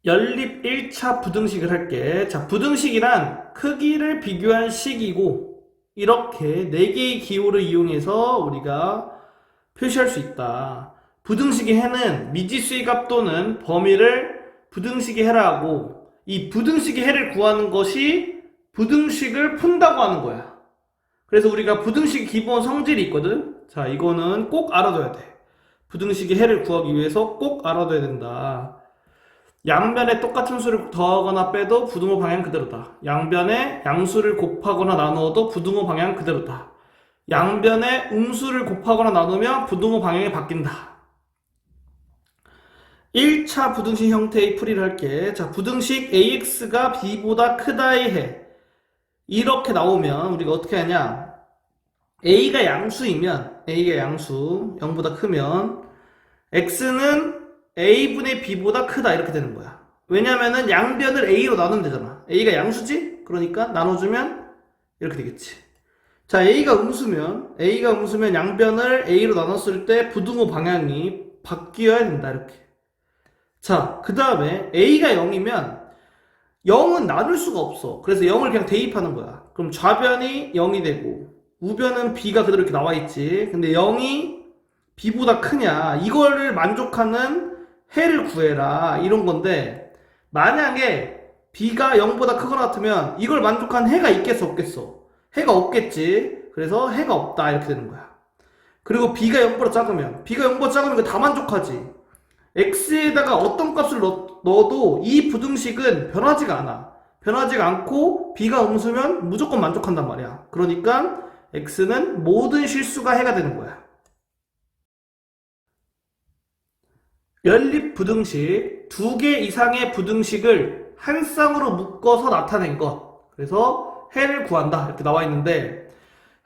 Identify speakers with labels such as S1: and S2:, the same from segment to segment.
S1: 연립 1차 부등식을 할게. 자, 부등식이란 크기를 비교한 식이고, 이렇게 4개의 기호를 이용해서 우리가 표시할 수 있다. 부등식의 해는 미지수의 값 또는 범위를 부등식의 해라 하고, 이 부등식의 해를 구하는 것이 부등식을 푼다고 하는 거야. 그래서 우리가 부등식 기본 성질이 있거든? 자, 이거는 꼭 알아둬야 돼. 부등식의 해를 구하기 위해서 꼭 알아둬야 된다. 양변에 똑같은 수를 더하거나 빼도 부등호 방향 그대로다. 양변에 양수를 곱하거나 나누어도 부등호 방향 그대로다. 양변에 음수를 곱하거나 나누면 부등호 방향이 바뀐다. 1차 부등식 형태의 풀이를 할게. 자, 부등식 AX가 B보다 크다의 해. 이렇게 나오면 우리가 어떻게 하냐? A가 양수이면, A가 양수, 0보다 크면, X는 A분의 B보다 크다. 이렇게 되는 거야. 왜냐면은 양변을 A로 나누면 되잖아. A가 양수지? 그러니까 나눠주면 이렇게 되겠지. 자, A가 음수면 양변을 A로 나눴을 때 부등호 방향이 바뀌어야 된다. 이렇게. 자, 그 다음에 A가 0이면 0은 나눌 수가 없어. 그래서 0을 그냥 대입하는 거야. 그럼 좌변이 0이 되고 우변은 B가 그대로 이렇게 나와 있지. 근데 0이 B보다 크냐? 이거를 만족하는 해를 구해라. 이런 건데 만약에 B가 0보다 크거나 같으면 이걸 만족한 해가 있겠어 없겠어? 해가 없겠지. 그래서 해가 없다. 이렇게 되는 거야. 그리고 B가 0보다 작으면 이거 다 만족하지. x에다가 어떤 값을 넣어도 이 부등식은 변하지가 않아. 변하지가 않고 b가 음수면 무조건 만족한단 말이야. 그러니까 x는 모든 실수가 해가 되는 거야. 연립 부등식, 2개 이상의 부등식을 한 쌍으로 묶어서 나타낸 것. 그래서 해를 구한다. 이렇게 나와 있는데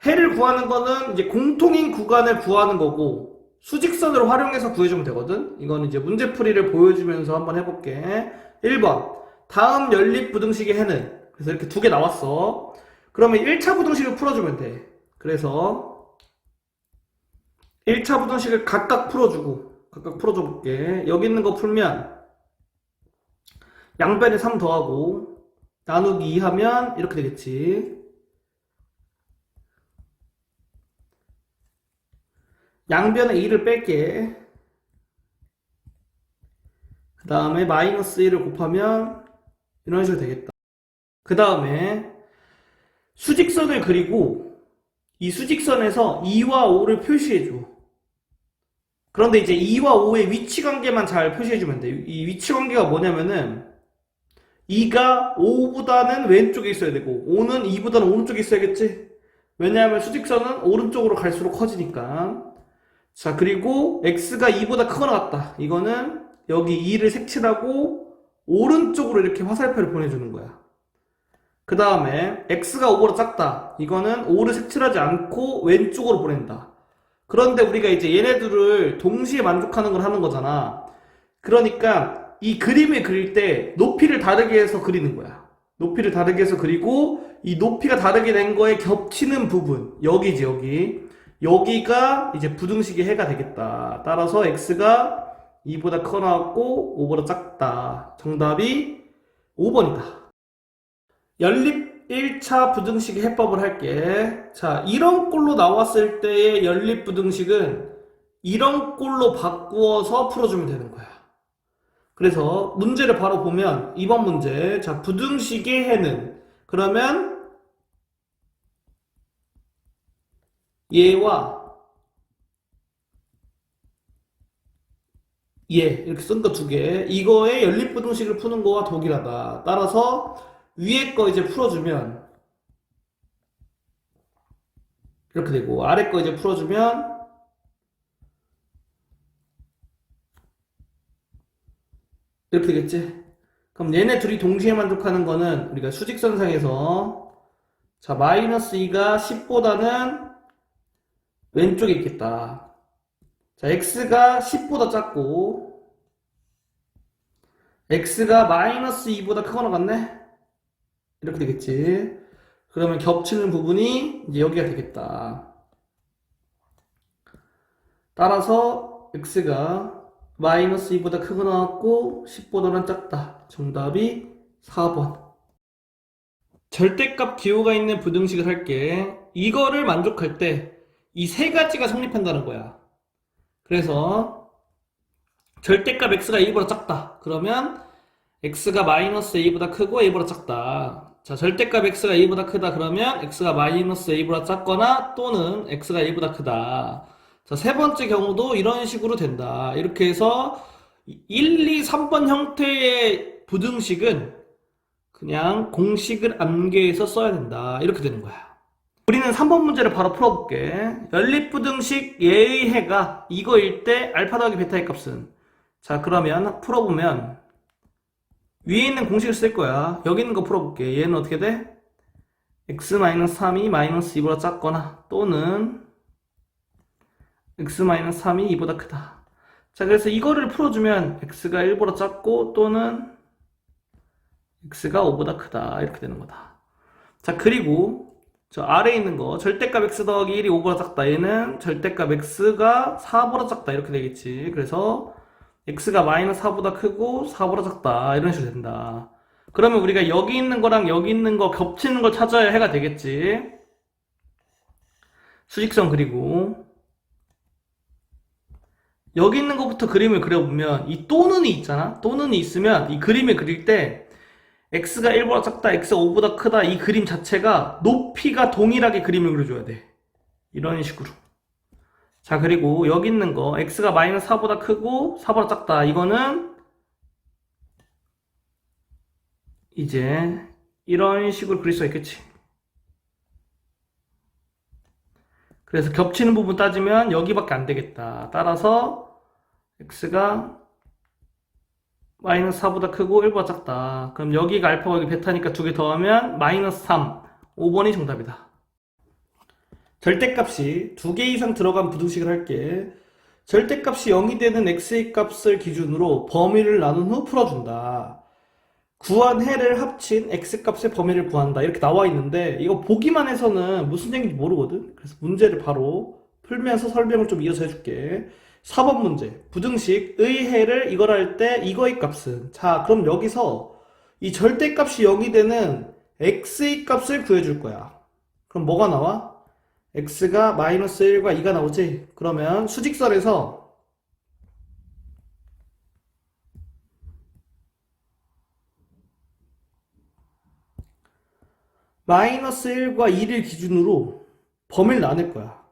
S1: 해를 구하는 거는 이제 공통인 구간을 구하는 거고 수직선을 활용해서 구해주면 되거든. 이거는 이제 문제풀이를 보여주면서 한번 해볼게. 1번 다음 연립 부등식의 해는, 그래서 이렇게 2개 나왔어. 그러면 1차 부등식을 풀어주면 돼. 그래서 1차 부등식을 각각 풀어줘 볼게. 여기 있는 거 풀면 양변에 3 더하고 나누기 2 하면 이렇게 되겠지. 양변에 2를 뺄게. 그 다음에 마이너스 1을 곱하면 이런 식으로 되겠다. 그 다음에 수직선을 그리고 이 수직선에서 2와 5를 표시해줘. 그런데 이제 2와 5의 위치 관계만 잘 표시해주면 돼. 이 위치 관계가 뭐냐면은 2가 5보다는 왼쪽에 있어야 되고 5는 2보다는 오른쪽에 있어야겠지? 왜냐하면 수직선은 오른쪽으로 갈수록 커지니까. 자, 그리고 x가 2보다 크거나 같다. 이거는 여기 2를 색칠하고 오른쪽으로 이렇게 화살표를 보내주는 거야. 그 다음에 x가 5보다 작다. 이거는 5를 색칠하지 않고 왼쪽으로 보낸다. 그런데 우리가 이제 얘네들을 동시에 만족하는 걸 하는 거잖아. 그러니까 이 그림을 그릴 때 높이를 다르게 해서 그리는 거야. 높이를 다르게 해서 그리고 이 높이가 다르게 된 거에 겹치는 부분, 여기지 여기. 여기가 이제 부등식의 해가 되겠다. 따라서 x가 2보다 커 나왔고 5보다 작다. 정답이 5번이다. 연립 1차 부등식의 해법을 할게. 자, 이런 꼴로 나왔을 때의 연립 부등식은 이런 꼴로 바꾸어서 풀어주면 되는 거야. 그래서 문제를 바로 보면 2번 문제. 자, 부등식의 해는, 그러면 얘와 얘 이렇게 쓴 거 2개, 이거의 연립 부등식을 푸는 거와 동일하다. 따라서 위에 거 이제 풀어주면 이렇게 되고 아래 거 이제 풀어주면 이렇게 되겠지. 그럼 얘네 둘이 동시에 만족하는 거는 우리가 수직선상에서 자, 마이너스 2가 10보다는 왼쪽에 있겠다. 자, x가 10보다 작고 x가 마이너스 2보다 크거나 같네? 이렇게 되겠지. 그러면 겹치는 부분이 이제 여기가 되겠다. 따라서 x가 마이너스 2보다 크고 나왔고 10보다는 작다. 정답이 4번. 절대값 기호가 있는 부등식을 할게. 이거를 만족할 때 이 세 가지가 성립한다는 거야. 그래서 절대값 x가 1보다 작다. 그러면 x가 마이너스 a보다 크고 a보다 작다. 자, 절대값 x가 a보다 크다. 그러면 x가 마이너스 a보다 작거나 또는 x가 1보다 크다. 자, 세 번째 경우도 이런 식으로 된다. 이렇게 해서 1, 2, 3번 형태의 부등식은 그냥 공식을 암기해서 써야 된다. 이렇게 되는 거야. 우리는 3번 문제를 바로 풀어볼게. 연립부등식 예의 해가 이거일 때 알파 더하기 베타의 값은, 자, 그러면 풀어보면 위에 있는 공식을 쓸 거야. 여기 있는 거 풀어볼게. 얘는 어떻게 돼? x-3이 마이너스 2보다 작거나 또는 x-3이 2보다 크다. 자, 그래서 이거를 풀어주면 x가 1보다 작고 또는 x가 5보다 크다. 이렇게 되는 거다. 자, 그리고 저 아래에 있는 거 절대값 x 더하기 1이 5보다 작다. 얘는 절대값 x가 4보다 작다. 이렇게 되겠지. 그래서 x가 마이너스 4보다 크고 4보다 작다. 이런 식으로 된다. 그러면 우리가 여기 있는 거랑 여기 있는 거 겹치는 걸 찾아야 해가 되겠지. 수직선 그리고 여기 있는 것부터 그림을 그려보면 이 또는이 있잖아. 또는이 있으면 이 그림을 그릴 때 x가 1보다 작다, x가 5보다 크다 이 그림 자체가 높이가 동일하게 그림을 그려줘야 돼. 이런 식으로. 자, 그리고 여기 있는 거 x가 마이너스 4보다 크고 4보다 작다. 이거는 이제 이런 식으로 그릴 수가 있겠지. 그래서 겹치는 부분 따지면 여기밖에 안 되겠다. 따라서 x가 마이너스 4보다 크고 1보다 작다. 그럼 여기가 알파고 여기 베타니까 두 개 더하면 마이너스 3. 5번이 정답이다. 절대값이 두 개 이상 들어간 부등식을 할게. 절대값이 0이 되는 x의 값을 기준으로 범위를 나눈 후 풀어준다. 구한 해를 합친 x값의 범위를 구한다. 이렇게 나와 있는데 이거 보기만 해서는 무슨 얘기인지 모르거든. 그래서 문제를 바로 풀면서 설명을 좀 이어서 해줄게. 4번 문제. 부등식 의 해를 이걸 할 때 이거의 값은, 자, 그럼 여기서 이 절대값이 0이 되는 x의 값을 구해줄 거야. 그럼 뭐가 나와? x가 마이너스 1과 2가 나오지? 그러면 수직선에서 마이너스 1과 2를 기준으로 범위를 나눌 거야.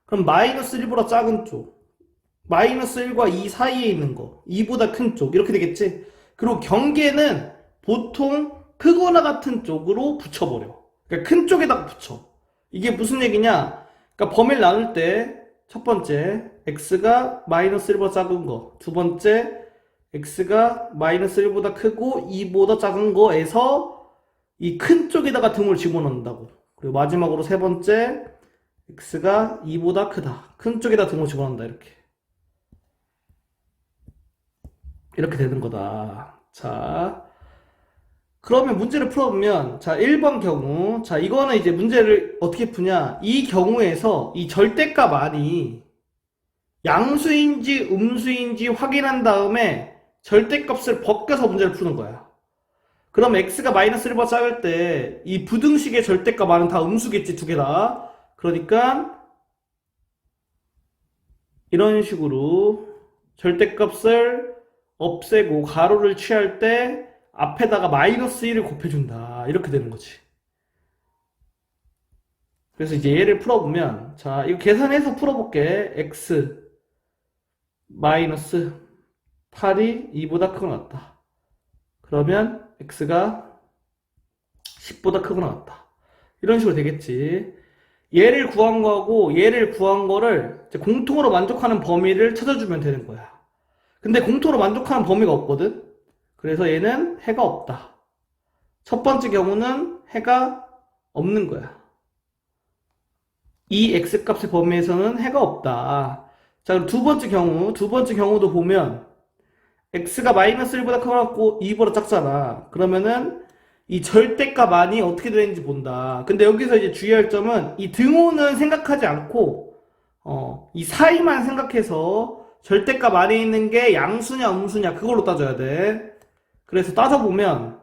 S1: 그럼 마이너스 1보다 작은 쪽, 마이너스 1과 2 사이에 있는 거, 2보다 큰 쪽, 이렇게 되겠지? 그리고 경계는 보통 크거나 같은 쪽으로 붙여버려. 그러니까 큰 쪽에다가 붙여. 이게 무슨 얘기냐? 그러니까 범위를 나눌 때 첫 번째 x가 마이너스 1보다 작은 거, 두 번째 x가 마이너스 1보다 크고 2보다 작은 거에서 이 큰 쪽에다가 등호를 집어넣는다고. 그리고 마지막으로 세 번째 x가 2보다 크다. 큰 쪽에다 등호 집어넣는다. 이렇게 되는 거다. 자, 그러면 문제를 풀어보면, 자, 1번 경우, 자, 이거는 이제 문제를 어떻게 푸냐? 이 경우에서 이 절대값 안이 양수인지 음수인지 확인한 다음에 절대값을 벗겨서 문제를 푸는 거야. 그럼 x가 마이너스 1보다 작을 때 이 부등식의 절대값 안은 다 음수겠지, 두 개 다. 그러니까 이런 식으로 절대값을 없애고 가로를 취할 때 앞에다가 마이너스 1을 곱해준다. 이렇게 되는 거지. 그래서 이제 얘를 풀어보면, 자, 이거 계산해서 풀어볼게. x 마이너스 8이 2보다 크고 나왔다. 그러면 x가 10보다 크고 나왔다. 이런 식으로 되겠지. 얘를 구한 거하고 얘를 구한 거를 이제 공통으로 만족하는 범위를 찾아주면 되는 거야. 근데 공통으로 만족하는 범위가 없거든? 그래서 얘는 해가 없다. 첫 번째 경우는 해가 없는 거야. 이 x값의 범위에서는 해가 없다. 자, 그럼 두 번째 경우도 보면 x가 마이너스 1보다 커갖고 2보다 작잖아. 그러면은 이 절대값 안이 어떻게 되는지 본다. 근데 여기서 이제 주의할 점은 이 등호는 생각하지 않고 이 사이만 생각해서 절대값 안에 있는 게 양수냐 음수냐 그걸로 따져야 돼. 그래서 따져보면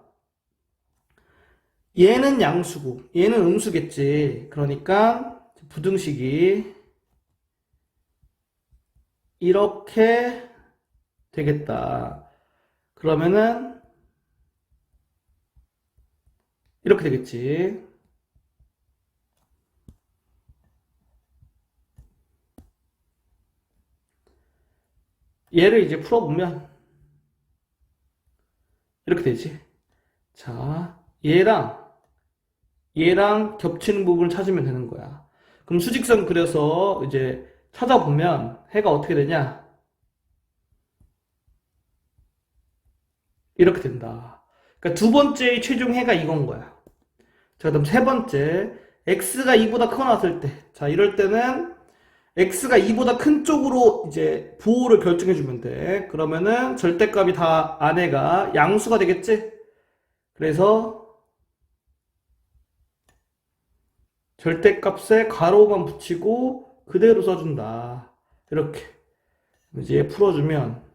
S1: 얘는 양수고 얘는 음수겠지. 그러니까 부등식이 이렇게 되겠다. 그러면은 이렇게 되겠지. 얘를 이제 풀어보면 이렇게 되지. 자, 얘랑 겹치는 부분을 찾으면 되는 거야. 그럼 수직선 그려서 이제 찾아보면 해가 어떻게 되냐? 이렇게 된다. 그러니까 두 번째의 최종 해가 이건 거야. 자, 그다음 세 번째, x가 2보다 크거 나왔을 때, 자, 이럴 때는 x가 2보다 큰 쪽으로 이제 부호를 결정해 주면 돼. 그러면은 절대값이 다 안에가 양수가 되겠지? 그래서 절대값에 가로만 붙이고 그대로 써준다. 이렇게 이제 풀어주면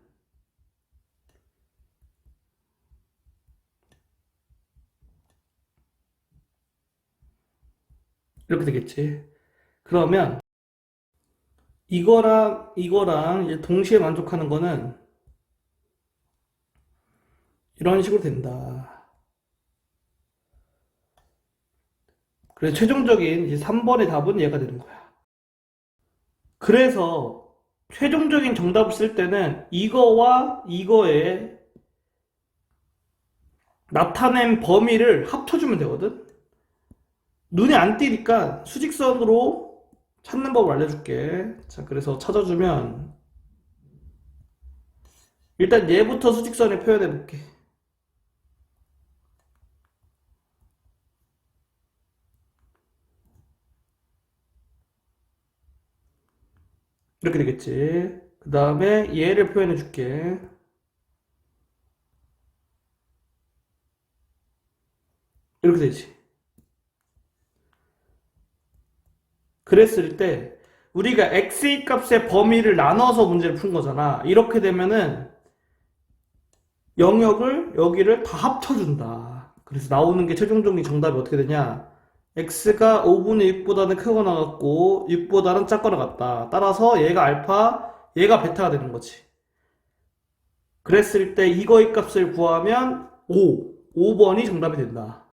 S1: 이렇게 되겠지. 그러면 이거랑 이제 동시에 만족하는 거는 이런 식으로 된다. 그래서 최종적인 이제 3번의 답은 얘가 되는 거야. 그래서 최종적인 정답을 쓸 때는 이거와 이거에 나타낸 범위를 합쳐주면 되거든. 눈에 안 띄니까 수직선으로 찾는 법을 알려줄게. 자, 그래서 찾아주면 일단 얘부터 수직선에 표현해 볼게. 이렇게 되겠지. 그 다음에 얘를 표현해 줄게. 이렇게 되지. 그랬을 때 우리가 x의 값의 범위를 나눠서 문제를 푼 거잖아. 이렇게 되면은 영역을 여기를 다 합쳐준다. 그래서 나오는 게 최종적인 정답이 어떻게 되냐? x가 5분의 6보다는 크거나 같고 6보다는 작거나 같다. 따라서 얘가 알파, 얘가 베타가 되는 거지. 그랬을 때 이거의 값을 구하면 5번이 정답이 된다.